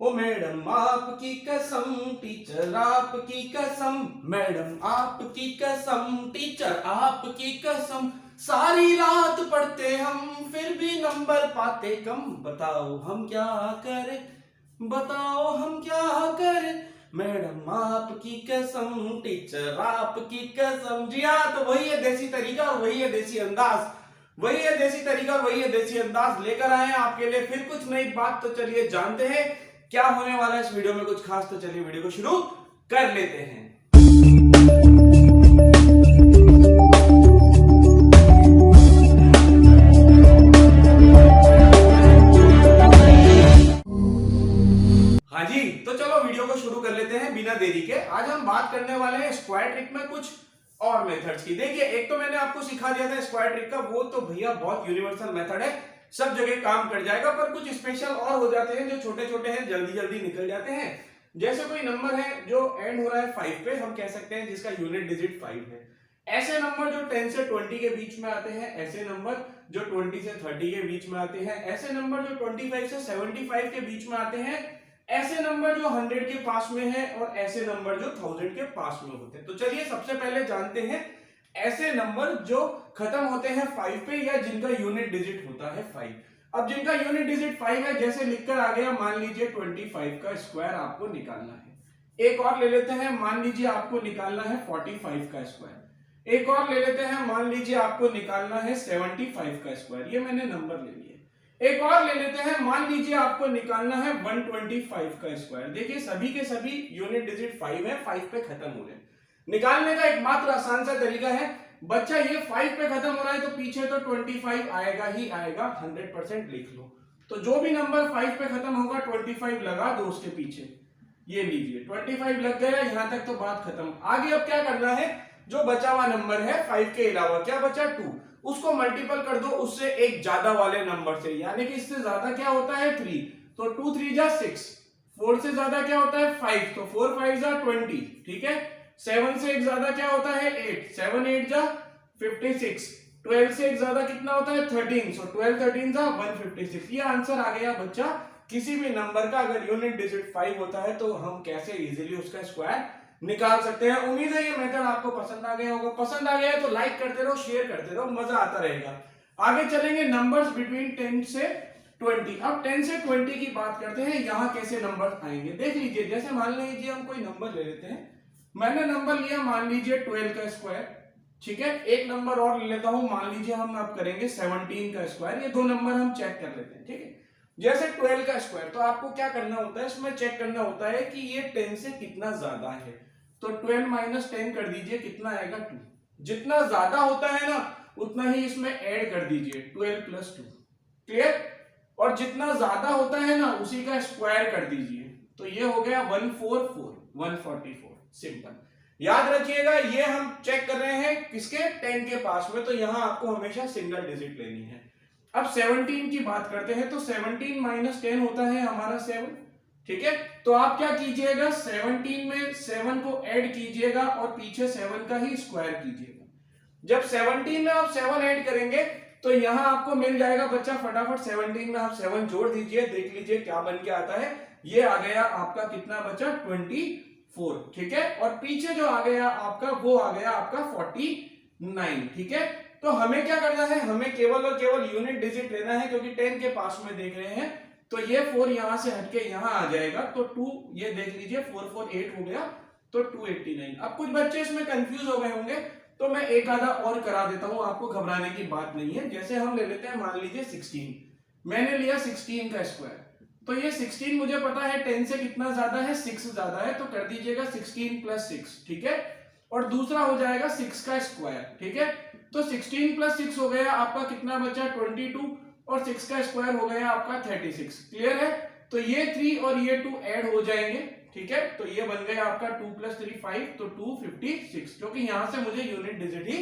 ओ madam आपकी कसम, teacher आपकी कसम, मैडम आपकी कसम, टीचर आपकी कसम, सारी रात पढ़ते हम फिर भी नंबर पाते कम, बताओ हम क्या करें, बताओ हम क्या करें, मैडम आपकी कसम, टीचर आपकी कसम। जी हाँ, तो वही है देसी तरीका और वही है देसी अंदाज, वही है देसी तरीका और वही है देसी अंदाज लेकर आए हैं आपके लिए फिर कुछ नई बात। तो चलिए जानते हैं क्या होने वाला है इस वीडियो में कुछ खास। तो चलिए वीडियो को शुरू कर लेते हैं। हाँ जी, तो चलो वीडियो को शुरू कर लेते हैं बिना देरी के। आज हम बात करने वाले हैं स्क्वायर ट्रिक में कुछ और मेथड्स की। देखिए, एक तो मैंने आपको सिखा दिया था स्क्वायर ट्रिक का, वो तो भैया बहुत यूनिवर्सल मेथड है, सब जगह काम कर जाएगा। पर कुछ स्पेशल और हो जाते हैं जो छोटे छोटे हैं, जल्दी जल्दी निकल जाते हैं। जैसे कोई नंबर है जो एंड हो रहा है 5 पे, हम कह सकते हैं जिसका यूनिट डिजिट 5 है। ऐसे नंबर जो 10 से 20 के बीच में आते हैं, ऐसे नंबर जो 20 से 30 के बीच में आते हैं, ऐसे नंबर जो 25 से 75 के बीच में आते हैं, ऐसे नंबर जो 100 के पास में है, और ऐसे नंबर जो 1000 के पास में होते हैं। तो चलिए सबसे पहले जानते हैं ऐसे नंबर जो खत्म होते हैं 5 पे या जिनका यूनिट डिजिट होता है 5। अब जिनका यूनिट डिजिट 5 है, जैसे लिखकर आ गया, मान लीजिए 25 का स्क्वायर आपको निकालना है। एक और ले लेते हैं, मान लीजिए आपको निकालना है 45 का स्क्वायर। एक और ले लेते हैं, मान लीजिए आपको निकालना है 75 का स्क्वायर। ये मैंने नंबर ले लिया। एक और ले लेते हैं, मान लीजिए आपको निकालना है 125 का स्क्वायर। देखिए सभी के सभी यूनिट डिजिट 5 है, 5 पे खत्म हो रहे हैं। निकालने का एकमात्र आसान सा तरीका है, बच्चा ये 5 पे खत्म हो रहा है तो पीछे तो 25 आएगा ही आएगा, 100% लिख लो। तो जो भी नंबर 5 पे खत्म होगा 25 लगा दो उसके पीछे। ये लीजिए 25 लग गया, यहां तक तो बात खत्म। आगे अब क्या करना है, जो बचा हुआ नंबर है 5 के अलावा, क्या बचा 2, उसको मल्टीपल कर दो उससे एक ज्यादा वाले नंबर से, यानी कि इससे ज्यादा क्या होता है 3, तो 2 3 जा 6, 4 से ज्यादा क्या होता है 5, तो 4 5 जा 20, ठीक है। 7 से एक ज्यादा क्या होता है 8, 7 8 जा 56, 12 से एक ज्यादा कितना होता है 13, सो 12 13 जा 156। ये आंसर आ गया बच्चा। किसी भी नंबर का अगर यूनिट डिजिट 5 होता है तो हम कैसे इजीली उसका स्क्वायर निकाल सकते हैं। उम्मीद है ये मेथड आपको पसंद आ गया होगा। पसंद आ गया है तो लाइक करते रहो, शेयर करते रहो, मजा आता रहेगा। आगे चलेंगे नंबर्स बिटवीन 10 से 20। अब 10 से 20 की बात करते हैं, यहां कैसे नंबर आएंगे देख लीजिए। जैसे मान लीजिए हम कोई नंबर ले लेते हैं, मैंने नंबर लिया मान लीजिए 12 का स्क्वायर, ठीक है। एक नंबर और ले लेता हूं, मान लीजिए हम अब करेंगे 17 का स्क्वायर। ये दो नंबर हम चेक कर लेते हैं, ठीक है। जैसे 12 का स्क्वायर, तो आपको क्या करना होता है, इसमें चेक करना होता है कि ये 10 से कितना ज्यादा है। तो 12 माइनस 10 कर दीजिए, कितना आएगा 2। जितना ज्यादा होता है ना उतना ही इसमें ऐड कर दीजिए, 12 प्लस 2, क्लियर। और जितना ज्यादा होता है ना उसी का स्क्वायर कर दीजिए, तो ये हो गया 144, 144, सिंपल। याद रखिएगा ये हम चेक कर रहे हैं किसके, 10 के पास में, तो यहां आपको हमेशा सिंगल डिजिट लेनी है। अब 17 की बात करते हैं, तो 17 माइनस 10 होता है हमारा 7, ठीक है। तो आप क्या कीजिएगा, 17 में 7 को ऐड कीजिएगा और पीछे 7 का ही स्क्वायर कीजिएगा। जब 17 में आप 7 ऐड करेंगे तो यहां आपको मिल जाएगा बच्चा, फटाफट 17 में आप 7 जोड़ दीजिए, देख लीजिए क्या बन के आता है। ये आ गया आपका कितना बचा 24, ठीक है। और पीछे जो आ गया आपका वो आ गया आपका 49, ठीक है। तो हमें क्या करना है, हमें केवल और केवल यूनिट डिजिट लेना है, क्योंकि 10 के पास में देख रहे हैं। तो ये 4 यहां से हटके यहां आ जाएगा, तो 2 ये देख लीजिए 4 4 8 हो गया, तो 289। अब कुछ बच्चे इसमें कंफ्यूज हो गए होंगे, तो मैं एक आधा और करा देता हूं, आपको घबराने की बात नहीं है। जैसे हम ले लेते हैं मान लीजिए 16, मैंने लिया 16 का स्क्वायर, तो ये 16 मुझे पता है 10 से कितना ज्यादा है 6 ज्यादा है, तो कर दीजिएगा 16 प्लस 6, ठीक है। और दूसरा हो जाएगा 6 का स्क्वायर, ठीक है। तो 16 प्लस 6 हो गया आपका कितना बचा 22, और 6 का स्क्वायर हो गया आपका 36, क्लियर है। तो ये 3 और ये 2 ऐड हो जाएंगे, ठीक है। तो ये बन गया आपका 2 प्लस 3 5, तो 256, क्योंकि यहां से मुझे यूनिट डिजिट ही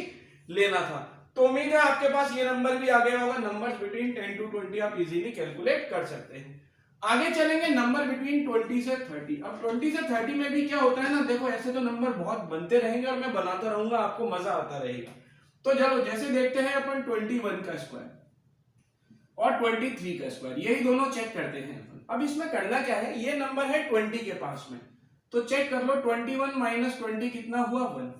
लेना था। तो उम्मीद है आपके पास ये नंबर भी आ गया होगा। नंबर्स बिटवीन 10 to 20 आप इजीली कैलकुलेट कर सकते हैं। आगे चलेंगे नंबर बिटवीन 20 से 30। अब 20 से 30 में भी क्या होता है ना, देखो ऐसे तो नंबर बहुत बनते रहेंगे और मैं बनाता रहूंगा, आपको मजा आता रहेगा। तो चलो जैसे देखते हैं अपन 21 का स्क्वायर और 23 का स्क्वायर, यही दोनों चेक करते हैं अपन। अब इसमें करना क्या है, ये नंबर है 20 के पास में, तो चेक कर लो 21 माइनस 20 कितना हुआ 1,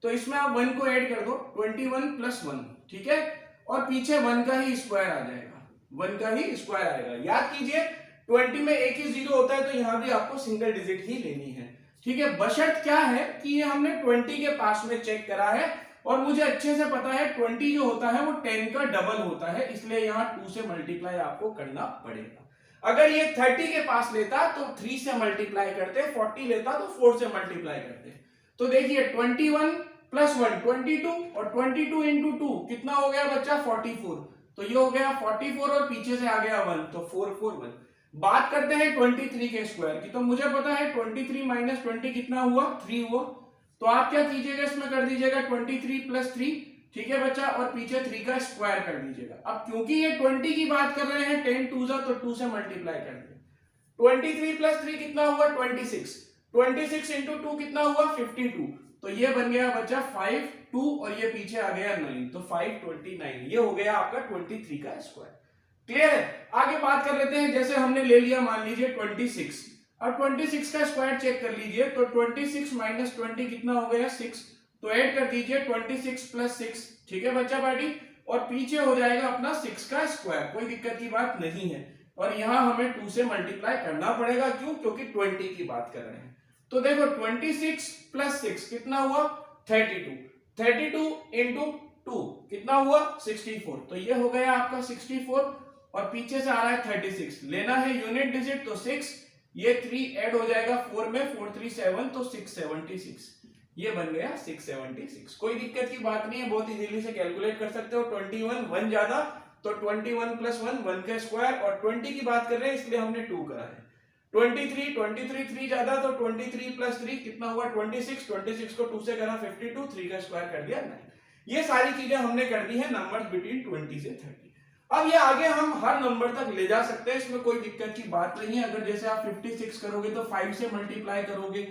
तो इसमें आप 1 को ऐड कर दो 21 प्लस 1, ठीक है, और पीछे 1 का ही स्क्वायर आ जाएगा, 1 का ही स्क्वायर आएगा। याद कीजिए 20 में एक ही जीरो होता है तो यहां भी आपको सिंगल डिजिट ही लेनी है, ठीक है। बशर्त क्या है कि ये हमने 20 के पास में चेक करा है और मुझे अच्छे से पता है 20 जो होता है वो 10 का डबल होता है, इसलिए यहाँ 2 से मल्टीप्लाई आपको करना पड़ेगा। अगर ये 30 के पास लेता तो 3 से मल्टीप्लाई करते, 40 लेता तो 4 से मल्टीप्लाई करते। तो देखिए 21 प्लस 1 22 और 22 इंटू 2 कितना हो गया बच्चा 44, तो ये हो गया 44 और पीछे से आ गया 1, तो 441। बात करते हैं 23 के स्क्वायर की, तो मुझे पता है 23 माइनस 20 कितना हुआ 3 हुआ, तो आप क्या कीजिएगा इसमें कर दीजिएगा 23 प्लस 3, ठीक है बच्चा, और पीछे 3 का स्क्वायर कर दीजिएगा। अब क्योंकि ये 20 की बात कर रहे हैं 10 2 जा तो 2 से मल्टीप्लाई कर दिया, 23 प्लस 3 कितना हुआ 26, 26 इंटू 2 कितना हुआ 52, तो ये बन गया बच्चा 5 2 और ये पीछे आ गया 9, तो 529, ये हो गया आपका 23 का स्क्वायर। क्लियर है। आगे बात कर लेते हैं, जैसे हमने ले लिया मान लीजिए 26, अब 26 का स्क्वायर चेक कर लीजिए, तो 26 माइनस 20 कितना हो गया 6, तो ऐड कर दीजिए 26 प्लस 6, ठीक है बच्चा पार्टी, और पीछे हो जाएगा अपना 6 का स्क्वायर, कोई दिक्कत की बात नहीं है। और यहां हमें 2 से मल्टीप्लाई करना पड़ेगा, क्यों, क्योंकि 20 की बात कर रहे हैं। तो देखो 26 प्लस 6 कितना हुआ 32, 32 इंटू 2 कितना हुआ 64, तो ये हो गया आपका 64 और पीछे से आ रहा है 36, लेना है यूनिट डिजिट तो 6, ये 3 ऐड हो जाएगा 4 में, 4 3 7, तो 676, ये बन गया 676। कोई दिक्कत की बात नहीं है, बहुत इजीली से कैलकुलेट कर सकते हो। 21 1 ज्यादा तो 21 प्लस 1 1 का स्क्वायर, और 20 की बात कर रहे हैं इसलिए हमने 2 करा है। 23 3 ज्यादा तो 23 प्लस 3 कितना हुआ 26, 26 को 2 से करा 52, 3 का स्क्वायर कर दिया 9। ये सारी चीजें हमने कर दी है नंबर्स बिटवीन 20 से 30। अब ये आगे हम हर नंबर तक ले जा सकते हैं, इसमें कोई दिक्कत की बात नहीं है। अगर जैसे आप 56 करोगे तो 5 से मल्टीप्लाई करोगे,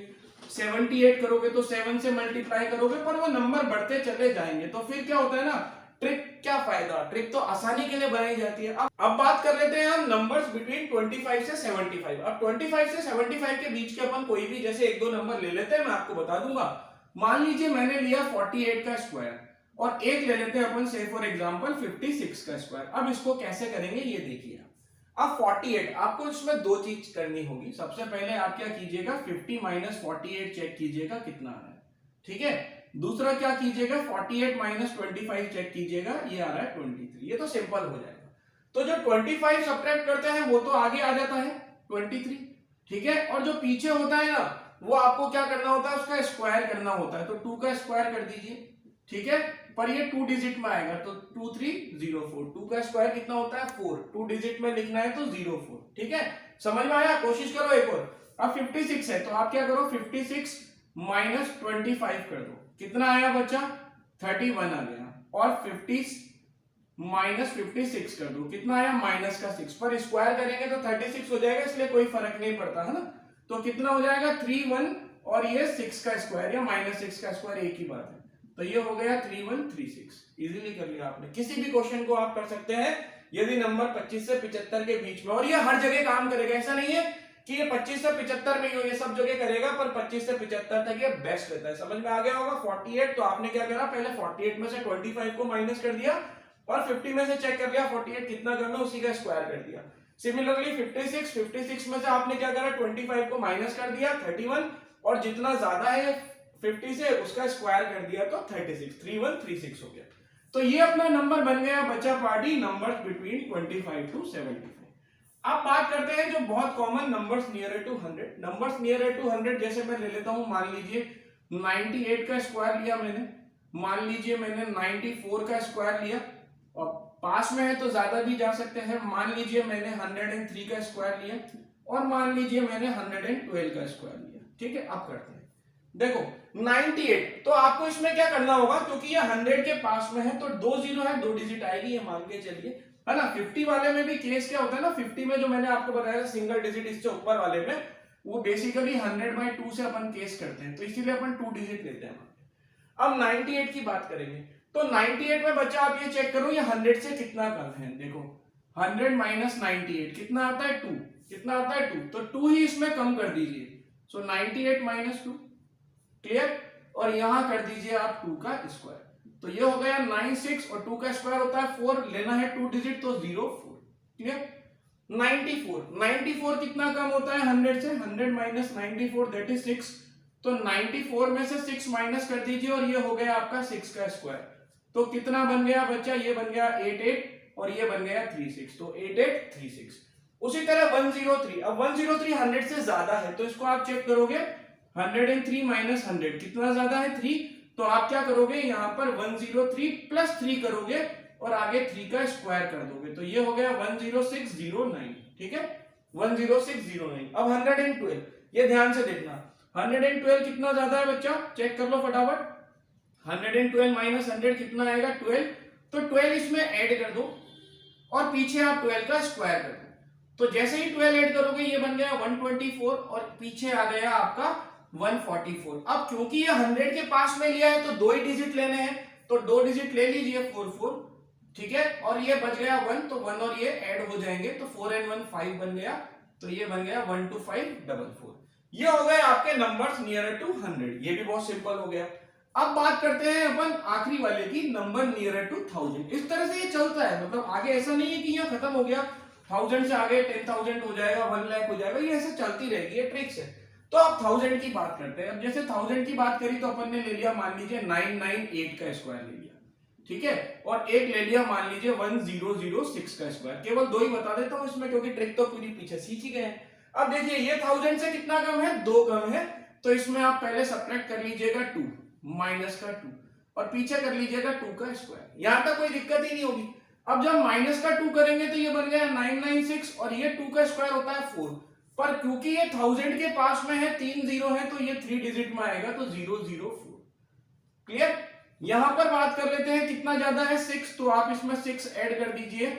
78 करोगे तो 7 से मल्टीप्लाई करोगे, पर वो नंबर बढ़ते चले जाएंगे, तो फिर क्या होता है ना, ट्रिक क्या फायदा, ट्रिक तो आसानी के लिए बनाई जाती है। अब बात कर लेते हैं हम नंबर्स बिटवीन 25 से 75। अब 25 से 75 के बीच के अपन कोई भी जैसे एक दो नंबर ले लेते हैं, मैं आपको बता दूंगा। मान लीजिए मैंने लिया 48 का स्क्वायर और एक ले लेते हैं अपन से फॉर एग्जांपल 56 का स्क्वायर। अब इसको कैसे करेंगे ये देखिए। अब 48 आपको इसमें दो चीज करनी होगी। सबसे पहले आप क्या कीजिएगा 50 माइनस 48 चेक कीजिएगा कितना आ रहा है, ठीक है। दूसरा क्या कीजिएगा 48 माइनस 25 चेक कीजिएगा, ये आ रहा है 23। ये तो सिंपल हो जाएगा। तो जो 25 सब्ट्रैक्ट करते हैं वो तो आगे आ जाता है 23, ठीक है। और जो पीछे होता है ना वो आपको क्या करना होता है, उसका स्क्वायर करना होता है। तो 2 का स्क्वायर कर दीजिए, ठीक है। पर ये 2 डिजिट में आएगा तो 2304। 2 का स्क्वायर कितना होता है 4, 2 डिजिट में लिखना है तो 04, ठीक है। समझ में आया, कोशिश करो एक और। अब 56 है तो आप क्या करो 56 माइनस 25 कर दो, कितना आया बच्चा 31 आ गया। और 50 माइनस 56 कर दो, कितना आया माइनस का 6। पर स्क्वायर करेंगे तो 36 हो जाएगा, इसलिए कोई फर्क नहीं पड़ता है ना। तो कितना हो जाएगा 31 और ये 6 का स्क्वायर या माइनस 6 का स्क्वायर एक ही बात है। तो ये हो गया 3136। इजीली कर लिया आपने। किसी भी क्वेश्चन को आप कर सकते हैं यदि नंबर 25 से 75 के बीच में। और ये हर जगह काम करेगा, ऐसा नहीं है कि ये 25 से 75 में ही हो, ये सब जगह करेगा, पर 25 से 75 तक ये बेस्ट रहता है। समझ में आ गया होगा। 48 तो आपने क्या करा, पहले 48 में से 25 को माइनस कर दिया और 50 में से चेक कर लिया 48 कितना करना, उसी का स्क्वायर कर दिया। सिमिलरली 56 में से आपने क्या करा 25 को माइनस कर दिया 31, और जितना ज्यादा है 50 से उसका स्क्वायर कर दिया तो 36, 3136 हो गया। तो ये अपना नंबर बन गया बच्चा पार्टी नंबर्स बिटवीन 25 टू 75। अब बात करते हैं जो बहुत common numbers near to 100। Numbers near to 100 जैसे मैं ले लेता हूं, मान लीजिए 98 का स्क्वायर लिया मैंने, मान लीजिए मैंने 94 का स्क्वायर लिया, और पास में है तो ज्यादा भी जा सकते हैं। मान लीजिए मैंने 103 का स्क्वायर लिया, और मान लीजिए मैंने 112 का स्क्वायर लिया, ठीक है। अब करते हैं, देखो 98 तो आपको इसमें क्या करना होगा, क्योंकि ये 100 के पास में है तो 2 जीरो है, 2 डिजिट आएगी, ये मान के चलिए, है ना। 50 वाले में भी केस क्या होता है ना, 50 में जो मैंने आपको बताया था सिंगल डिजिट इससे ऊपर वाले में, वो बेसिकली 100/2 से अपन केस करते हैं, तो इसीलिए अपन 2 डिजिट लेते हैं। अब 98 की बात करेंगे तो 98 में बच्चा आप ये चेक करो ये 100 से कितना कम है। देखो 100 माइनस 98 कितना आता है 2, कितना आता है 2, तो 2 ही इसमें कम कर दीजिए, सो 98 माइनस 2, क्लियर। और यहां कर दीजिए आप 2 का स्क्वायर, तो ये हो गया 96 और 2 का स्क्वायर होता है 4, लेना है 2 डिजिट तो 0 4, क्लियर। 94 कितना कम होता है 100 से, 100 माइनस 94 दैट इज 6, तो 94 में से 6 माइनस कर दीजिए और ये हो गया आपका 6 का स्क्वायर, तो कितना बन गया बच्चा, ये बन गया 88 और ये बन गया 36, तो 8836। उसी तरह 103, अब 103 100 से ज्यादा है तो इसको आप चेक करोगे, 103 माइनस 100 कितना ज्यादा है 3, तो आप क्या करोगे यहाँ पर 103 प्लस 3 करोगे और आगे 3 का स्क्वायर कर दोगे, तो ये हो गया 10609, ठीक है 10609। अब 112, ये ध्यान से देखना, 112 कितना ज्यादा है बच्चा, चेक कर लो फटाफट, 112 माइनस 100 कितना आएगा 12, तो 12 इसमें ऐड कर दो और पीछे आप 12 का स्क्वायर कर दो, तो जैसे ही 12 ऐड करोगे ये बन गया 124 और पीछे आ गया आपका 144। अब क्योंकि ये 100 के पास में लिया है तो 2 ही डिजिट लेने हैं, तो 2 डिजिट ले लीजिए 44, ठीक है, और ये बच गया 1, तो 1 और ये ऐड हो जाएंगे तो 4 and 1 5 बन गया, तो ये बन गया 12544। ये हो गए आपके नंबर्स नियर टू 100, ये भी बहुत सिंपल हो गया। अब बात करते हैं अपन आखिरी वाले की, नंबर नियर टू 1000। इस तरह से ये चलता है, मतलब आगे ऐसा नहीं है कि यहाँ खत्म हो गया, 1000 से आगे 10,000 हो जाएगा, 1 लाख हो जाएगा, ये ऐसे चलती रहेगी, ये ट्रिक्स है। तो अब 1000 की बात करते हैं। अब जैसे 1000 की बात करी तो अपन ने ले लिया मान लीजिए 998 का स्क्वायर ले लिया, ठीक है, और एक ले लिया मान लीजिए 1006 का स्क्वायर, केवल 2 ही बता देता हूं इसमें क्योंकि ट्रिक तो पूरी पीछे सीख ही गए। अब देखिए ये 1000 से कितना कम है, 2 कम है, तो इसमें आप पहले सब्ट्रैक्ट कर लीजिएगा 2 माइनस का 2 और पीछे कर लीजिएगा 2 का स्क्वायर, यहां तक कोई दिक्कत ही नहीं होगी। अब जब माइनस का 2 करेंगे तो ये बन गया 996 और ये 2 का स्क्वायर होता है 4, पर क्योंकि ये 1000 के पास में है 3 जीरो है तो ये 3 डिजिट में आएगा तो 004, क्लियर। यहां पर बात कर लेते हैं कितना ज्यादा है 6, तो आप इसमें 6 ऐड कर दीजिए,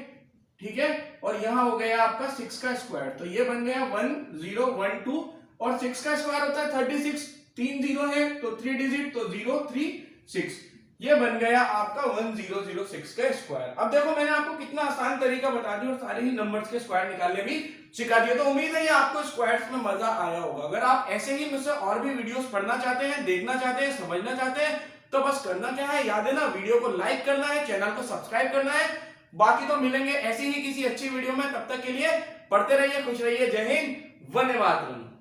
ठीक है, और यहां हो गया आपका 6 का स्क्वायर, तो ये बन गया 1012 और 6 का स्क्वायर होता है 36, 3 जीरो है तो 3 डिजिट तो 036, ये बन गया आपका 1006 का स्क्वायर। अब देखो मैंने आपको कितना आसान तरीका बता दिया और सारे ही नंबर्स के स्क्वायर निकालने भी सिखा दिया, तो उम्मीद है ये आपको स्क्वायर्स में मजा आया होगा। अगर आप ऐसे ही मुझसे और भी वीडियोस पढ़ना चाहते हैं, देखना चाहते हैं, समझना चाहते हैं, तो बस करना क्या है, याद है ना, वीडियो को लाइक करना है, चैनल को सब्सक्राइब करना है। बाकी तो मिलेंगे ऐसी ही किसी अच्छी वीडियो में, तब तक के लिए पढ़ते रहिए, खुश रहिए, जय हिंद, वंदे मातरम।